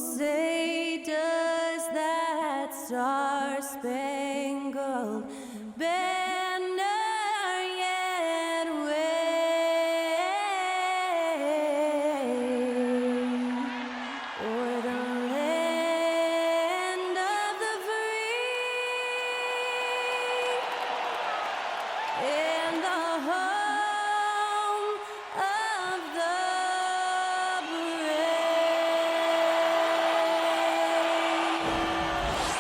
say does that star-spangled banner yet wave o'er the land of the free and the home of the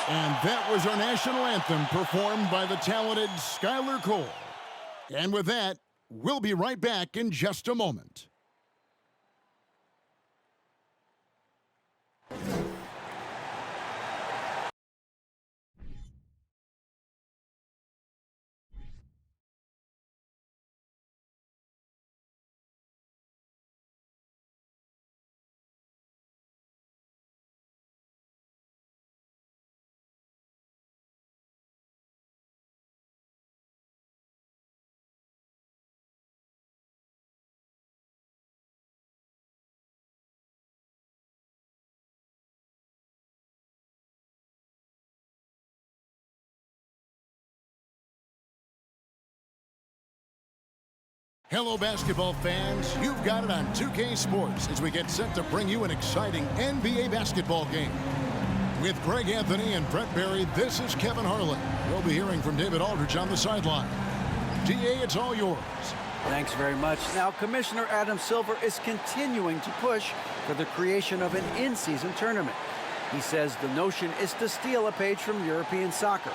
And that was our national anthem performed by the talented Skylar Cole. And with that, we'll be right back in just a moment. Hello, basketball fans. You've got it on 2K Sports as we get set to bring you an exciting NBA basketball game. With Greg Anthony and Brett Barry, this is Kevin Harlan. We'll be hearing from David Aldridge on the sideline. DA, it's all yours. Thanks very much. Now, Commissioner Adam Silver is continuing to push for the creation of an in-season tournament. He says the notion is to steal a page from European soccer.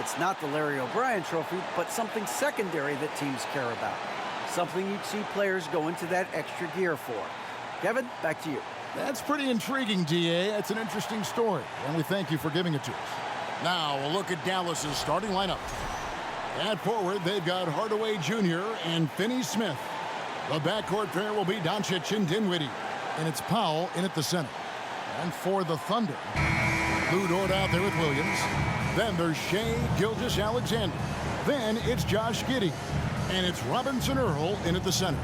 It's not the Larry O'Brien Trophy, but something secondary that teams care about. Something you'd see players go into that extra gear for. Kevin, back to you. That's pretty intriguing, DA. That's an interesting story, and we thank you for giving it to us. Now, a look at Dallas's starting lineup. At forward, they've got Hardaway Jr. and Finney-Smith. The backcourt pair will be Doncic and Dinwiddie, and it's Powell in at the center. And for the Thunder, Lou Dort out there with Williams. Then there's Shai Gilgeous-Alexander. Then it's Josh Giddey. And it's Robinson Earl in at the center.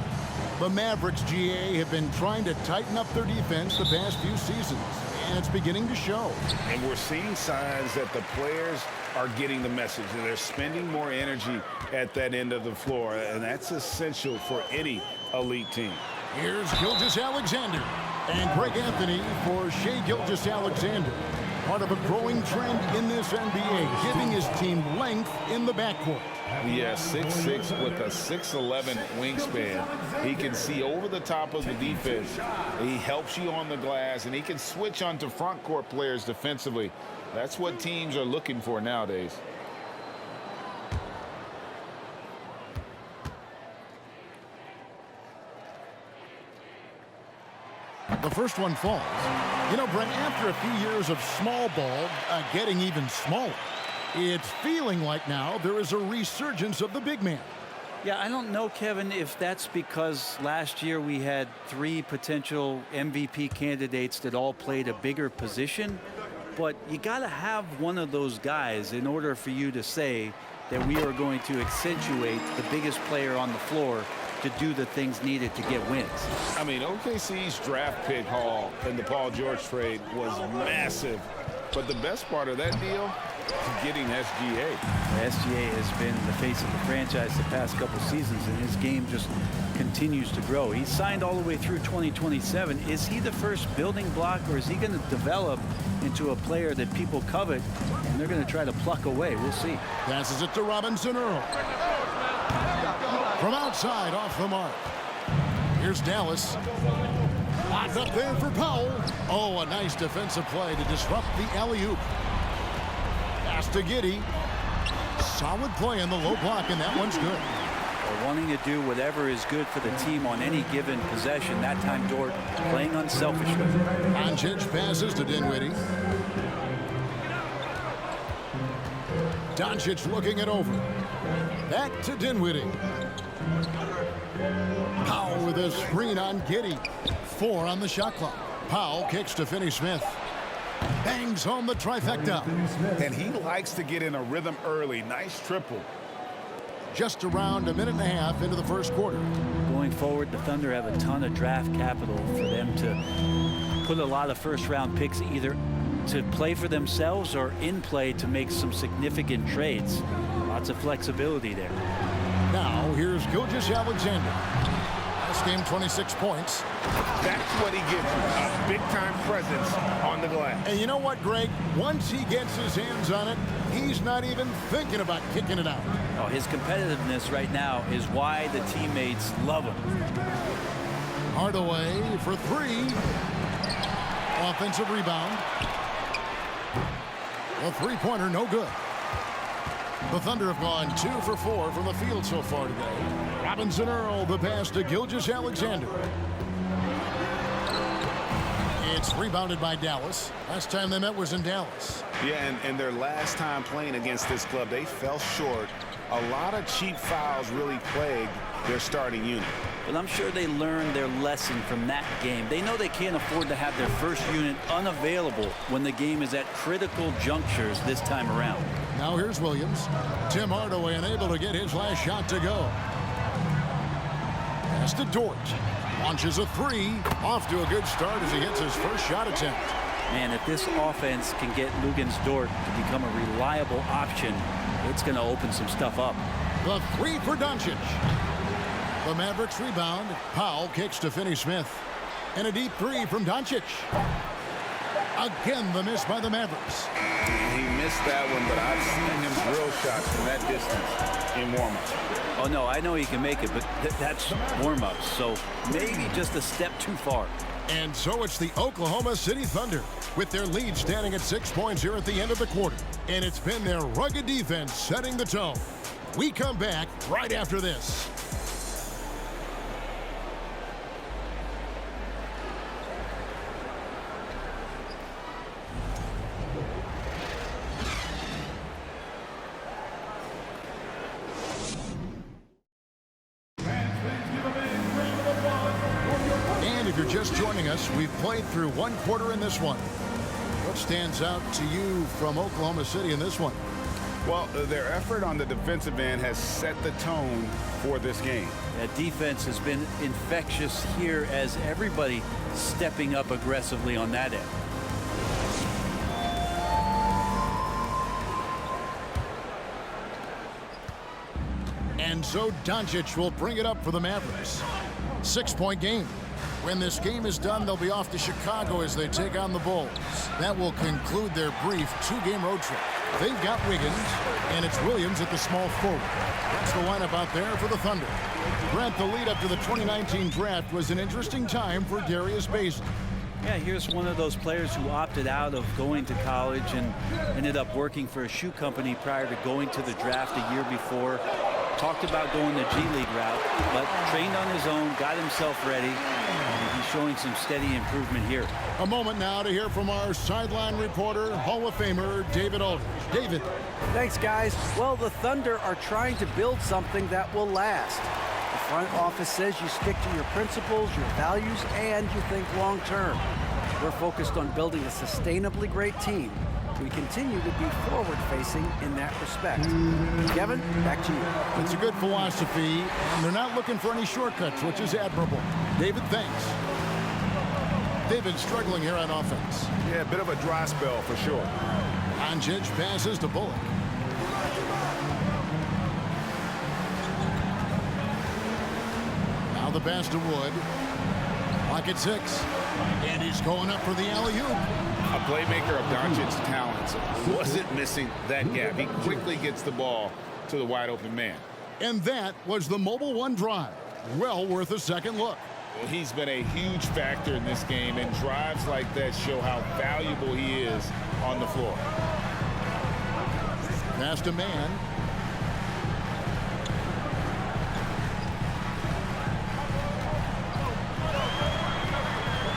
The Mavericks, GA, have been trying to tighten up their defense the past few seasons, and it's beginning to show. And we're seeing signs that the players are getting the message, and they're spending more energy at that end of the floor, and that's essential for any elite team. Here's Gilgeous-Alexander and Greg Anthony for Shai Gilgeous-Alexander. Part of a growing trend in this NBA, giving his team length in the backcourt. Yeah, 6'6" with a 6'11" wingspan. He can see over the top of the defense. He helps you on the glass, and he can switch onto front court players defensively. That's what teams are looking for nowadays. The first one falls. You know, Brent, after a few years of small ball getting even smaller, it's feeling like now there is a resurgence of the big man. Yeah, I don't know, Kevin, if that's because last year we had 3 potential MVP candidates that all played a bigger position, but you got to have one of those guys in order for you to say that we are going to accentuate the biggest player on the floor to do the things needed to get wins. I mean, OKC's draft pick haul in the Paul George trade was massive, but the best part of that deal is getting SGA. SGA has been the face of the franchise the past couple seasons, and his game just continues to grow. He's signed all the way through 2027. Is he the first building block, or is he going to develop into a player that people covet and they're going to try to pluck away? We'll see. Passes it to Robinson Earl. From outside, off the mark. Here's Dallas. Locked up there for Powell. Oh, a nice defensive play to disrupt the alley-oop. Pass to Giddey. Solid play in the low block, and that one's good. They're wanting to do whatever is good for the team on any given possession. That time, Dort playing unselfishly. Doncic passes to Dinwiddie. Doncic looking it over. Back to Dinwiddie. Powell with a screen on Giddey. 4 on the shot clock. Powell kicks to Finney-Smith. Bangs home the trifecta. And he likes to get in a rhythm early. Nice triple. Just around a minute and a half into the first quarter. Going forward, the Thunder have a ton of draft capital for them to put a lot of first-round picks either to play for themselves or in play to make some significant trades. Lots of flexibility there. Now, here's Gilgeous-Alexander. Last game, 26 points. That's what he gives you, a big-time presence on the glass. And you know what, Greg? Once he gets his hands on it, he's not even thinking about kicking it out. Oh, his competitiveness right now is why the teammates love him. Hardaway for three. Offensive rebound. A three-pointer, no good. The Thunder have gone 2 for 4 from the field so far today. Robinson Earl, the pass to Gilgeous-Alexander. It's rebounded by Dallas. Last time they met was in Dallas. Yeah, and their last time playing against this club, they fell short. A lot of cheap fouls really plagued their starting unit. But I'm sure they learned their lesson from that game. They know they can't afford to have their first unit unavailable when the game is at critical junctures this time around. Now here's Williams. Tim Hardaway unable to get his last shot to go. Pass to Dort. Launches a three. Off to a good start as he hits his first shot attempt. Man, if this offense can get Luguentz Dort to become a reliable option, it's going to open some stuff up. The three for Doncic. The Mavericks rebound. Powell kicks to Finney-Smith. And a deep three from Doncic. Again, the miss by the Mavericks. He missed that one, but I've seen him drill shots from that distance in warm-ups. Oh, no, I know he can make it, but that's warm-ups, so maybe just a step too far. And so it's the Oklahoma City Thunder with their lead standing at 6 points here at the end of the quarter. And it's been their rugged defense setting the tone. We come back right after this. If you're just joining us, we've played through one quarter in this one. What stands out to you from Oklahoma City in this one? Well, their effort on the defensive end has set the tone for this game. That defense has been infectious here as everybody stepping up aggressively on that end. And so Doncic will bring it up for the Mavericks. 6-point game. When this game is done, they'll be off to Chicago as they take on the Bulls. That will conclude their brief 2-game road trip. They've got Wiggins, and it's Williams at the small forward. That's the lineup out there for the Thunder. Brent, the lead up to the 2019 draft was an interesting time for Darius Bazley. Yeah, here's one of those players who opted out of going to college and ended up working for a shoe company prior to going to the draft a year before. Talked about going the G League route, but trained on his own, got himself ready, and he's showing some steady improvement here. A moment now to hear from our sideline reporter, Hall of Famer David Aldridge. David. Thanks, guys. Well, the Thunder are trying to build something that will last. The front office says you stick to your principles, your values, and you think long term. We're focused on building a sustainably great team. We continue to be forward-facing in that respect. Kevin, back to you. It's a good philosophy, and they're not looking for any shortcuts, which is admirable. David, thanks. David struggling here on offense. Yeah, a bit of a dry spell for sure. Doncic passes to Bullock. Now the pass to Wood. Clock at 6. And he's going up for the alley-oop. A playmaker of Doncic's talents wasn't missing that gap. He quickly gets the ball to the wide-open man. And that was the Mobile One drive. Well worth a second look. Well, he's been a huge factor in this game, and drives like that show how valuable he is on the floor. Pass to man.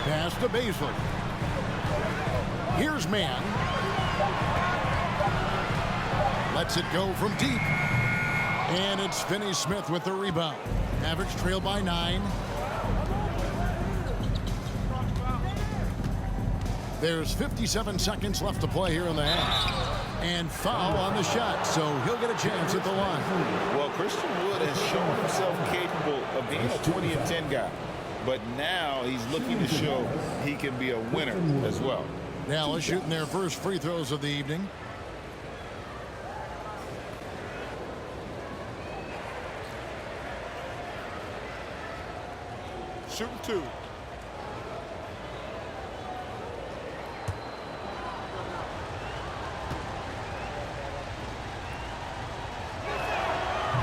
Pass to Bazley. Here's man. Lets it go from deep. And it's Finney-Smith with the rebound. Mavericks trail by 9. There's 57 seconds left to play here in the half. And foul on the shot, so he'll get a chance at the line. Well, Christian Wood has shown himself capable of being a 20-10 guy. but now he's looking to show he can be a winner as well. Dallas shooting their first free throws of the evening. Shooting 2.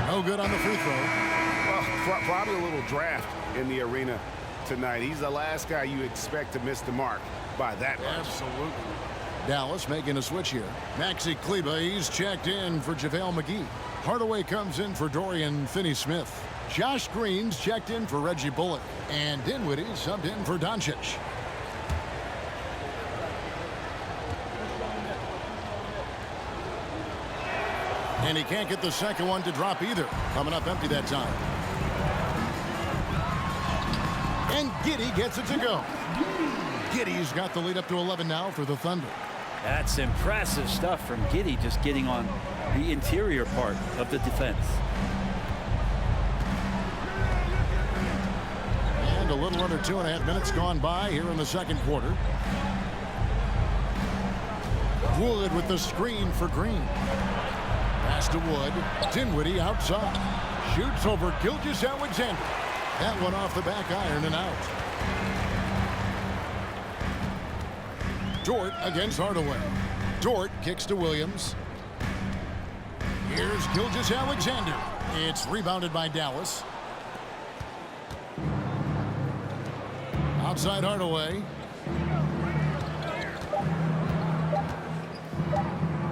No good on the free throw. Well, probably a little draft in the arena tonight. He's the last guy you expect to miss the mark by that much. Absolutely. Dallas making a switch here. Maxi Kleba, he's checked in for JaVale McGee. Hardaway comes in for Dorian Finney-Smith. Josh Green's checked in for Reggie Bullock. And Dinwiddie subbed in for Doncic. And he can't get the second one to drop either. Coming up empty that time. And Giddey gets it to go. Giddey's got the lead up to 11 now for the Thunder. That's impressive stuff from Giddey, just getting on the interior part of the defense. And a little under 2.5 minutes gone by here in the second quarter. Wood with the screen for Green. Pass to Wood. Dinwiddie outside. Shoots over Gilgeous-Alexander. That one off the back iron and out. Dort against Hardaway. Dort kicks to Williams. Here's Gilgeous-Alexander. It's rebounded by Dallas. Outside Hardaway.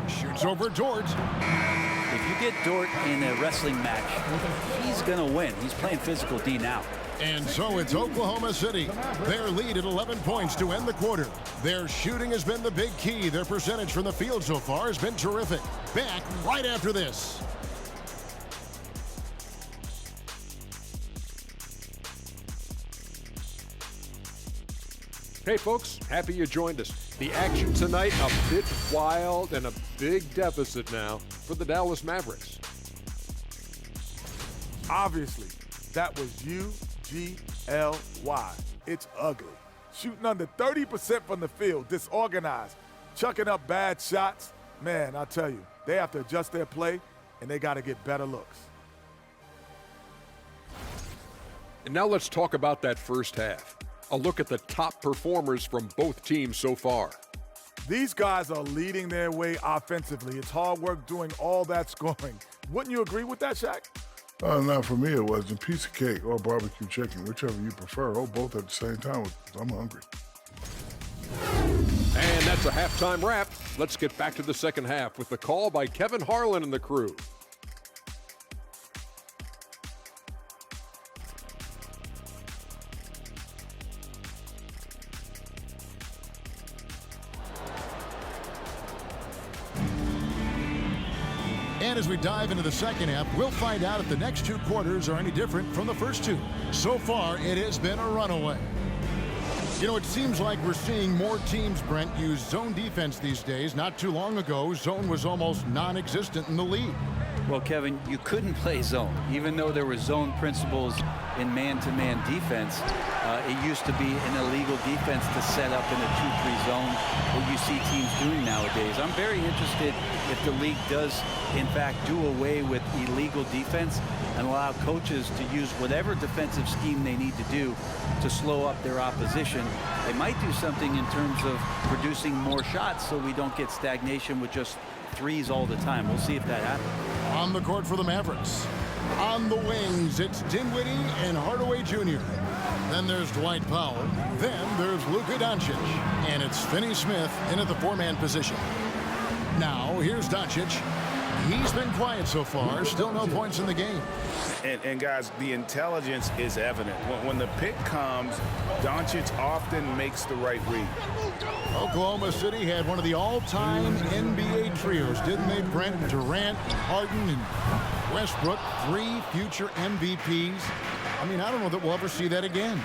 Shoots over Dort. If you get Dort in a wrestling match, he's going to win. He's playing physical D now. And so it's Oklahoma City. Their lead at 11 points to end the quarter. Their shooting has been the big key. Their percentage from the field so far has been terrific. Back right after this. Hey folks, happy you joined us. The action tonight a bit wild and a big deficit now for the Dallas Mavericks. Obviously, that was U-G-L-Y. It's ugly. Shooting under 30% from the field, disorganized, chucking up bad shots. Man, I tell you, they have to adjust their play, and they got to get better looks. And now let's talk about that first half. A look at the top performers from both teams so far. These guys are leading their way offensively. It's hard work doing all that scoring. Wouldn't you agree with that, Shaq? Not for me, it was a piece of cake or barbecue chicken, whichever you prefer, or both at the same time. I'm hungry. And that's a halftime wrap. Let's get back to the second half with the call by Kevin Harlan and the crew. And as we dive into the second half, we'll find out if the next two quarters are any different from the first two. So far, it has been a runaway. You know, it seems like we're seeing more teams, Brent, use zone defense these days. Not too long ago, zone was almost non-existent in the league. Well, Kevin, you couldn't play zone. Even though there were zone principles in man-to-man defense, it used to be an illegal defense to set up in a 2-3 zone, what you see teams doing nowadays. I'm very interested if the league does, in fact, do away with illegal defense and allow coaches to use whatever defensive scheme they need to do to slow up their opposition. They might do something in terms of producing more shots so we don't get stagnation with just threes all the time. We'll see if that happens. On the court for the Mavericks. On the wings, it's Dinwiddie and Hardaway Jr. Then there's Dwight Powell. Then there's Luka Doncic. And it's Finney-Smith in at the four-man position. Now, here's Doncic. He's been quiet so far. Still no points in the game. And guys, the intelligence is evident. When the pick comes, Doncic often makes the right read. Oklahoma City had one of the all-time NBA trios, didn't they, Brent? Durant, Harden, and Westbrook, 3 future MVPs. I mean, I don't know that we'll ever see that again.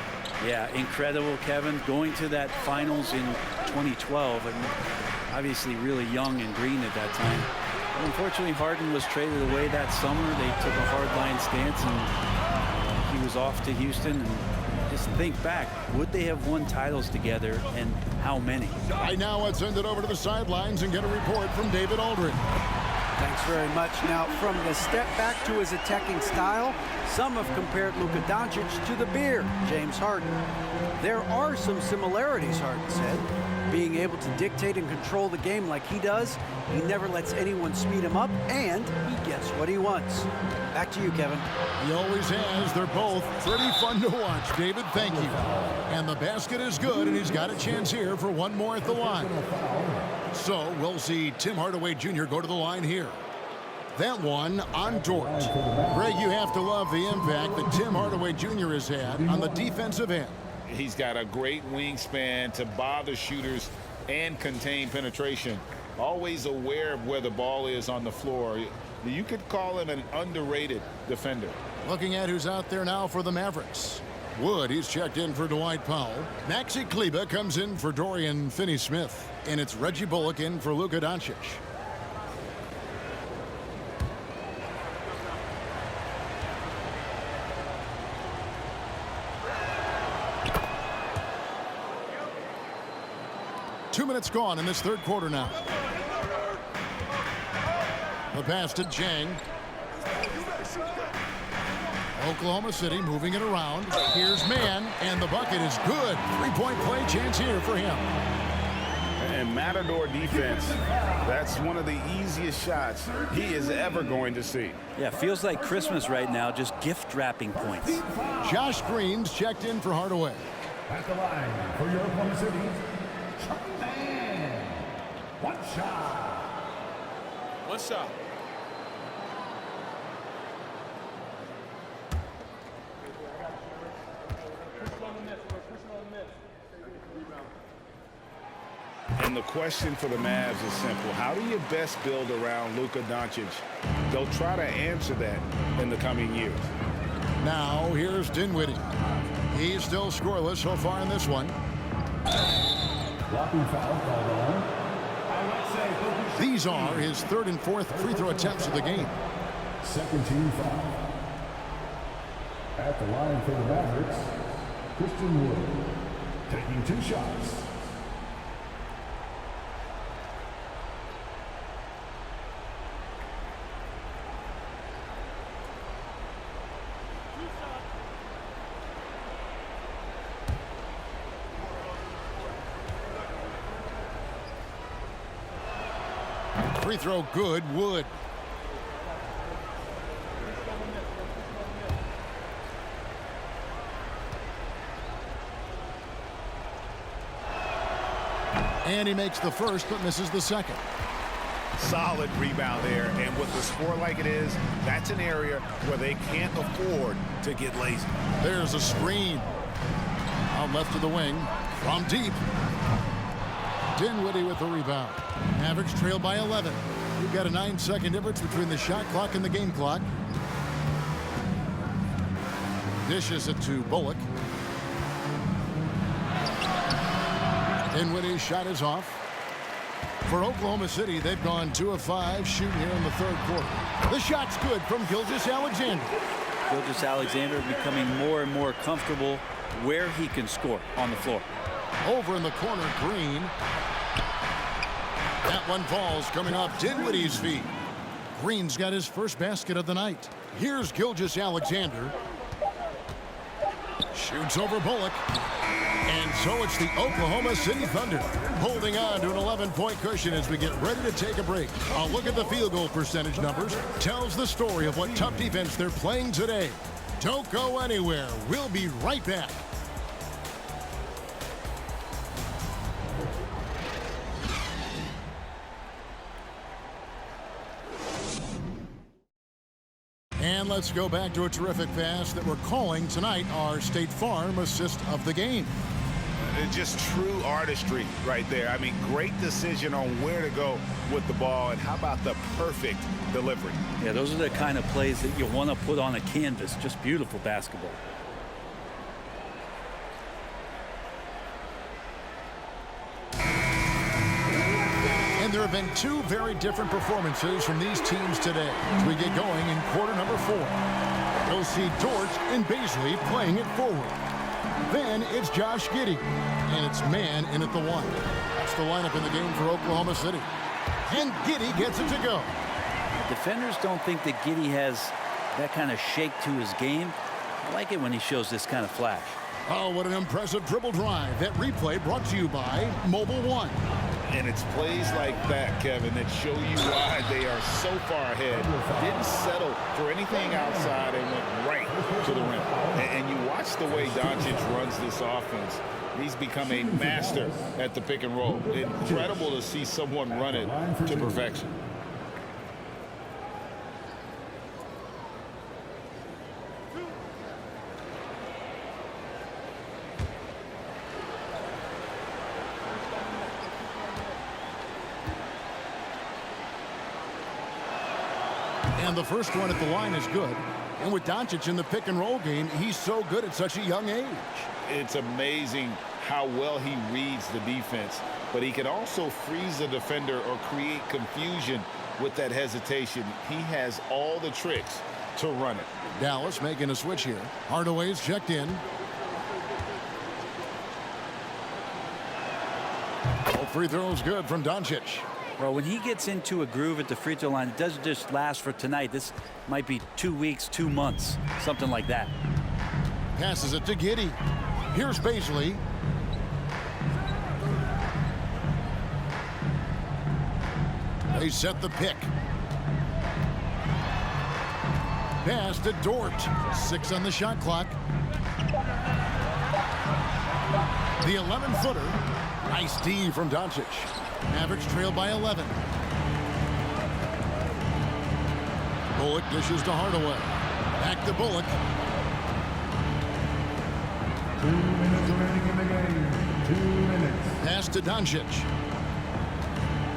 Yeah, incredible, Kevin. Going to that finals in 2012, and obviously really young and green at that time. But unfortunately, Harden was traded away that summer. They took a hardline stance, and he was off to Houston. And Just think back. Would they have won titles together, and how many? Right now, let's send it over to the sidelines and get a report from David Aldridge. Thanks very much. Now, from the step back to his attacking style, some have compared Luka Doncic to the bear, James Harden. There are some similarities, Harden said. Being able to dictate and control the game like he does, he never lets anyone speed him up, and he gets what he wants. Back to you, Kevin. He always has. They're both pretty fun to watch. David, thank you. And the basket is good, and he's got a chance here for one more at the line. So we'll see Tim Hardaway Jr. go to the line here. That one on Dort. Greg, you have to love the impact that Tim Hardaway Jr. has had on the defensive end. He's got a great wingspan to bother shooters and contain penetration. Always aware of where the ball is on the floor. You could call him an underrated defender. Looking at who's out there now for the Mavericks. Wood, he's checked in for Dwight Powell. Maxi Kleber comes in for Dorian Finney-Smith. And it's Reggie Bullock in for Luka Doncic. Two minutes gone in this third quarter now. The pass to Jang. Oklahoma City moving it around. Here's Mann, and the bucket is good. Three-point play chance here for him. And Matador defense, that's one of the easiest shots he is ever going to see. Yeah, feels like Christmas right now, just gift wrapping points. Josh Green's checked in for Hardaway. At the line for your Oklahoma City, man. One shot. One shot. And the question for the Mavs is simple. How do you best build around Luka Doncic? They'll try to answer that in the coming years. Now, here's Dinwiddie. He's still scoreless so far in this one. Blocking foul called on. These are his third and fourth free throw attempts of the game. Second team foul. At the line for the Mavericks, Christian Wood taking two shots. Free throw good, Wood. And he makes the first but misses the second. Solid rebound there, and with the score like it is, that's an area where they can't afford to get lazy. There's a screen. Out left to the wing. From deep. Dinwiddie with the rebound. Mavericks trail by 11. We've got a 9-second difference between the shot clock and the game clock. Dishes it to Bullock. Dinwiddie's shot is off. For Oklahoma City, they've gone 2 of 5 shooting here in the third quarter. The shot's good from Gilgeous-Alexander. Gilgeous-Alexander becoming more and more comfortable where he can score on the floor. Over in the corner, Green. That one falls coming off Dinwiddie's feet. Green's got his first basket of the night. Here's Gilgeous-Alexander. Shoots over Bullock. And so it's the Oklahoma City Thunder holding on to an 11-point cushion as we get ready to take a break. A look at the field goal percentage numbers tells the story of what tough defense they're playing today. Don't go anywhere. We'll be right back. And let's go back to a terrific pass that we're calling tonight our State Farm assist of the game. It's just true artistry right there. I mean, great decision on where to go with the ball, and how about the perfect delivery? Yeah, those are the kind of plays that you want to put on a canvas. Just beautiful basketball. And there have been two very different performances from these teams today as we get going in quarter number 4. You'll see Dort and Baisley playing it forward. Then it's Josh Giddey, and it's man in at the 1. That's the lineup in the game for Oklahoma City. And Giddey gets it to go. Defenders don't think that Giddey has that kind of shake to his game. I like it when he shows this kind of flash. Oh, what an impressive dribble drive. That replay brought to you by Mobile One. And it's plays like that, Kevin, that show you why they are so far ahead. Didn't settle for anything outside and went right to the rim. And you watch the way Doncic runs this offense. He's become a master at the pick and roll. Incredible to see someone run it to perfection. And the first one at the line is good. And with Doncic in the pick and roll game, he's so good at such a young age. It's amazing how well he reads the defense, but he can also freeze a defender or create confusion with that hesitation. He has all the tricks to run it. Dallas making a switch here. Hardaway's checked in. All free throws good from Doncic. Well, when he gets into a groove at the free throw line, it doesn't just last for tonight. This might be 2 weeks, 2 months, something like that. Passes it to Giddey. Here's Baisley. They set the pick. Pass to Dort. 6 on the shot clock. The 11-footer. Nice D from Doncic. Mavericks trail by 11. Bullock dishes to Hardaway. Back to Bullock. 2 minutes remaining in the game. 2 minutes. Pass to Doncic.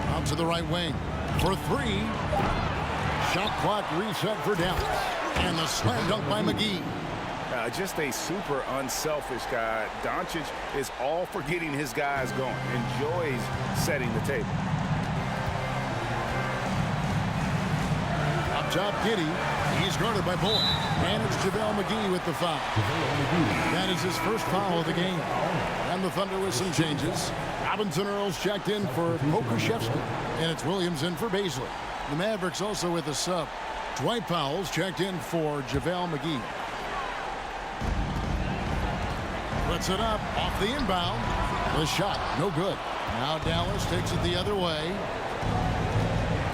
Out to the right wing. For 3. Shot clock reset for Dallas. And the slam dunk by McGee. Just a super unselfish guy. Doncic is all for getting his guys going. Enjoys setting the table. Up top, Giddey. He's guarded by Bullock. And it's JaVale McGee with the foul. That is his first foul of the game. And the Thunder with some changes. Robinson Earls checked in for Pokuševski. And it's Williams in for Baisley. The Mavericks also with a sub. Dwight Powell's checked in for JaVale McGee. Puts it up off the inbound. The shot, no good. Now Dallas takes it the other way.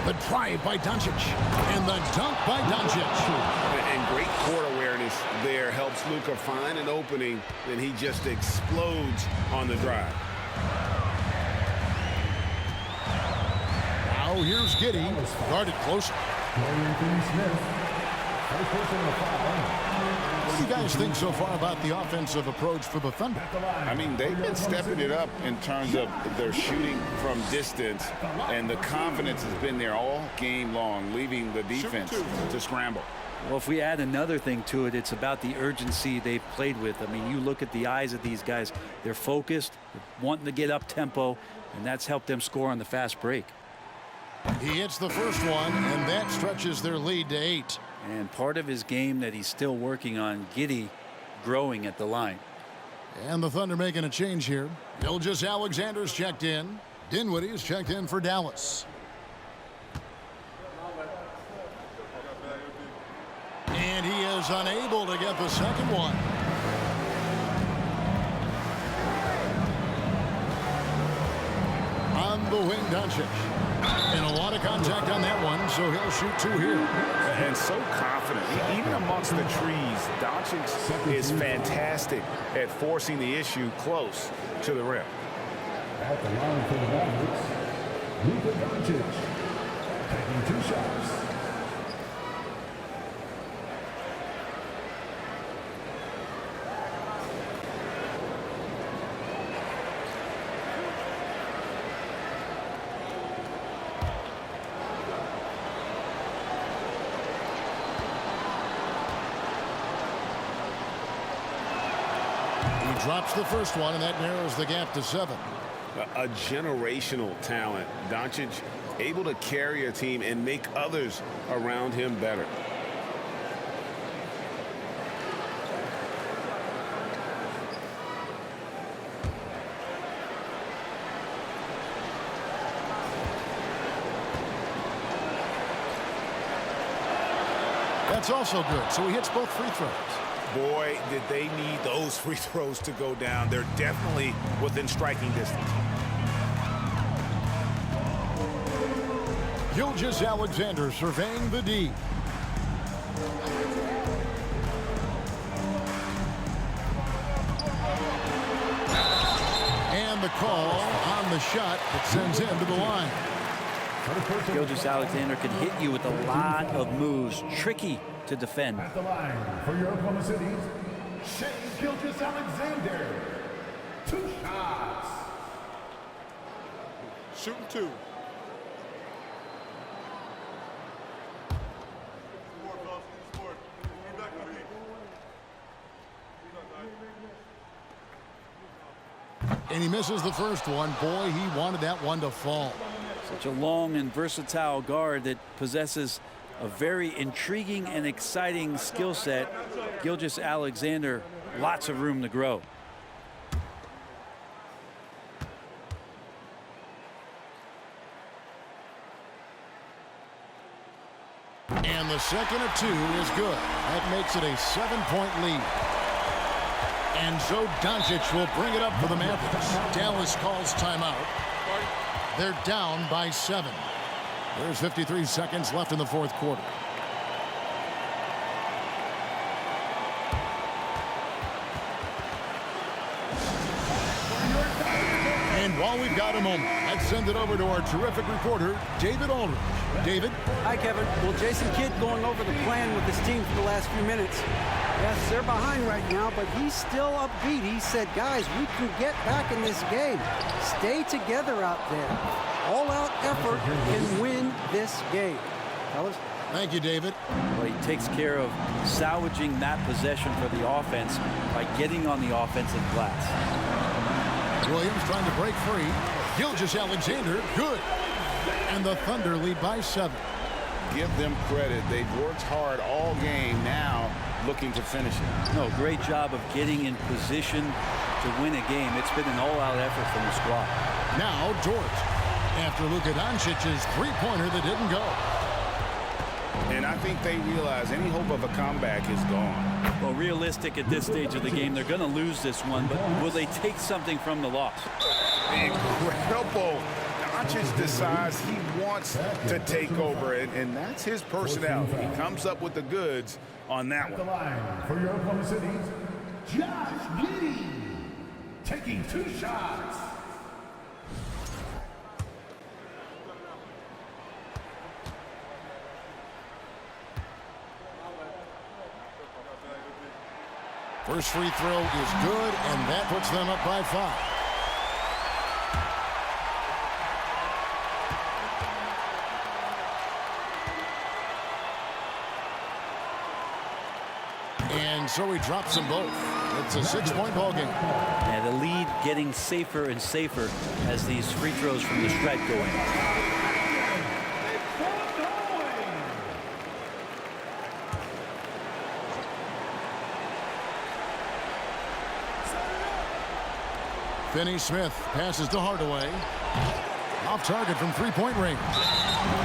The drive by Doncic. And the dunk by Doncic. And great court awareness there helps Luka find an opening, and he just explodes on the drive. Now here's Giddey. Guarded closer. What do you guys think so far about the offensive approach for the Thunder? I mean, they've been stepping it up in terms of their shooting from distance, and the confidence has been there all game long, leaving the defense to scramble. Well, if we add another thing to it, it's about the urgency they've played with. I mean, you look at the eyes of these guys. They're focused, wanting to get up tempo, and that's helped them score on the fast break. He hits the first one, and that stretches their lead to 8. And part of his game that he's still working on, Giddey growing at the line. And the Thunder making a change here. Gilgeous Alexander's checked in. Dinwiddie's checked in for Dallas. And he is unable to get the second one. On the wing, Doncic. And a lot of contact on that one, so he'll shoot 2 here. And so confident. Even amongst the trees, Doncic is fantastic at forcing the issue close to the rim. At the line for the Mavericks, Luka Doncic, taking 2 shots. Drops the first one, and that narrows the gap to 7. A generational talent. Doncic able to carry a team and make others around him better. That's also good, so he hits both free throws. Boy, did they need those free throws to go down. They're definitely within striking distance. Gilgeous-Alexander surveying the D. And the call on the shot that sends him to the line. Gilgeous-Alexander can hit you with a lot of moves. Tricky to defend. At the line for your Oklahoma City, Shea Gilgeous-Alexander. 2 shots. Shooting 2. And he misses the first one. Boy, he wanted that one to fall. Such a long and versatile guard that possesses a very intriguing and exciting skill set. Gilgeous-Alexander, lots of room to grow. And the second of 2 is good. That makes it a 7-point lead. And so Doncic will bring it up for the Mavericks. Dallas calls timeout. They're down by 7. There's 53 seconds left in the fourth quarter. And while we've got a moment, let's send it over to our terrific reporter, David Aldridge. David? Hi, Kevin. Well, Jason Kidd going over the plan with his team for the last few minutes. Yes, they're behind right now, but he's still upbeat. He said, guys, we can get back in this game. Stay together out there. All-out effort can win this game. Fellas? Thank you, David. Well, he takes care of salvaging that possession for the offense by getting on the offensive glass. Williams trying to break free. Gilgeous-Alexander, good. And the Thunder lead by 7. Give them credit. They've worked hard all game, now looking to finish it. No, great job of getting in position to win a game. It's been an all-out effort from the squad. Now Dort, after Luka Doncic's three-pointer that didn't go. And I think they realize any hope of a comeback is gone. Well, realistic at this stage of the game, they're going to lose this one, but will they take something from the loss? Incredible. Doncic decides he wants to take over, and that's his personality. He comes up with the goods on that At the one. line for your Oklahoma City, Josh Giddey. Taking 2 shots. First free throw is good, and that puts them up by 5. And so he drops them both. It's a 6-point ball game. And the lead getting safer and safer as these free throws from the stripe go in. Finney-Smith passes to Hardaway. Off target from three-point range.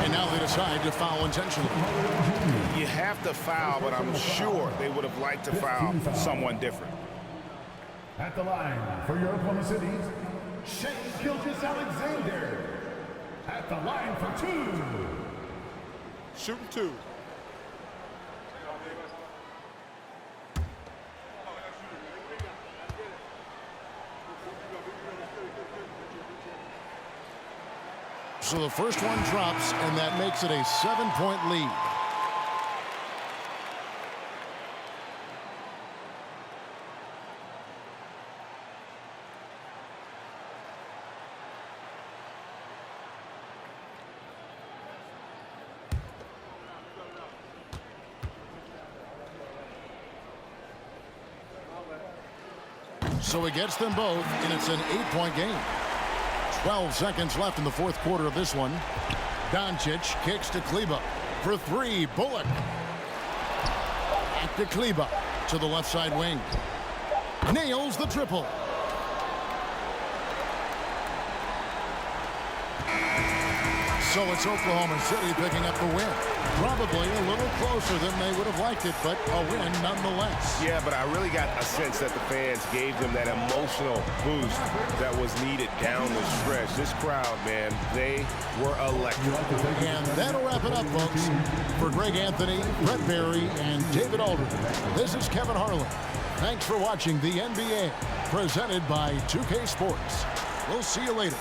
And now they decide to foul intentionally. You have to foul, but I'm sure they would have liked to foul someone different. At the line for your Oklahoma City, Shea Gilgeous-Alexander. At the line for 2. Shooting 2. So the first one drops, and that makes it a 7-point lead. So he gets them both, and it's an 8-point game. 12 seconds left in the fourth quarter of this one. Doncic kicks to Kleber for 3. Bullock. Back to Kleber to the left side wing. Nails the triple. So it's Oklahoma City picking up the win. Probably a little closer than they would have liked it, but a win nonetheless. Yeah, but I really got a sense that the fans gave them that emotional boost that was needed down the stretch. This crowd, man, they were electric. And that'll wrap it up, folks. For Greg Anthony, Brett Barry, and David Aldridge, this is Kevin Harlan. Thanks for watching the NBA, presented by 2K Sports. We'll see you later.